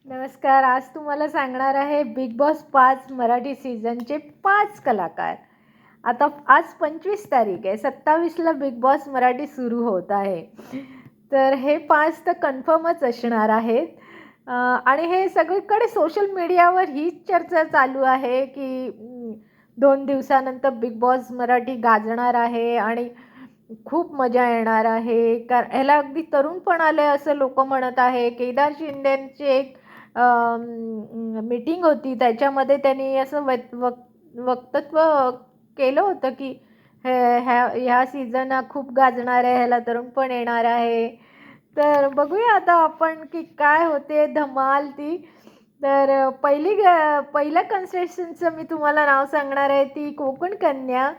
नमस्कार. आज तुम्हाला सांगणार आहे बिग बॉस 5 मराठी सीझनचे 5 कलाकार. आता आज 25 तारीख आहे. 27ला बिग बॉस मराठी सुरू होत आहे. तर हे 5 तर कन्फर्मच असणार आहेत. आणि हे सगळीकडे सोशल मीडियावर हीच चर्चा चालू आहे की 2 दिवसानंतर बिग बॉस मराठी गाजणार आहे आणि खूप मजा येणार आहे. ह्याला अगदी तरुण पण आलं असं लोकं म्हणत आहे. केदार शिंदेंची एक मीटिंग होती, त्याच्यामध्ये त्यांनी असं वक्तव्य केलं होतं की ह्या सीझन हा खूप गाजणार आहे, ह्याला तरुण पण येणार आहे. तर बघूया आता आपण की काय होते धमाल ती. तर पहिल्या कन्स्टेस्टंटचं मी तुम्हाला नाव सांगणार आहे, ती कोकण कन्या,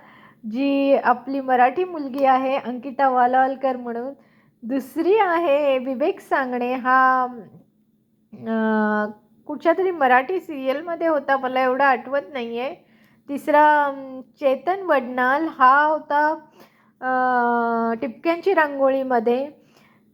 जी आपली मराठी मुलगी आहे अंकिता वालावलकर म्हणून. दुसरी आहे विवेक सांगणे, हा कुठच्यातरी मराठी सिरियलमध्ये होता, मला एवढं आठवत नाही आहे. तिसरा चेतन वडनाल, हा होता टिपक्यांची रांगोळीमध्ये.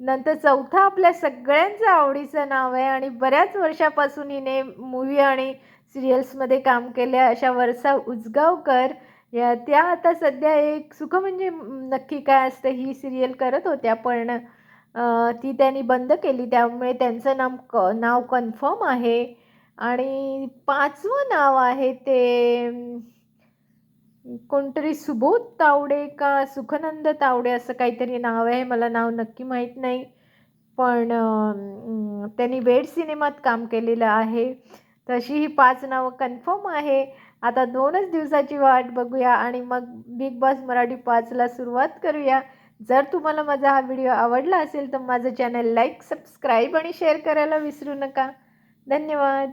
नंतर चौथा आपल्या सगळ्यांचं आवडीचं नाव आहे आणि बऱ्याच वर्षापासून हिने मूव्ही आणि सिरियल्समध्ये काम केले अशा वर्षा उसगावकर. त्या आता सध्या एक सुख म्हणजे नक्की काय असतं ही सिरियल करत होत्या, पण ती त्यांनी बंद केली, त्यामुळे त्यांचं नाव कन्फर्म आहे. आणि 5वं नाव आहे ते कोणतरी सुबोध तावडे का सुखनंद तावडे असं काहीतरी नाव आहे, मला नाव नक्की माहीत नाही. पण त्यांनी वेड सिनेमात काम केलेलं आहे. तशी ही 5 नावं कन्फर्म आहे. आता 2च दिवसाची वाट बघूया आणि मग बिग बॉस मराठी 5ला सुरुवात करूया. जर तुम्हाला माझा हा व्हिडिओ आवडला असेल तर माझं चॅनल लाईक, सबस्क्राईब आणि शेअर करायला विसरू नका. धन्यवाद.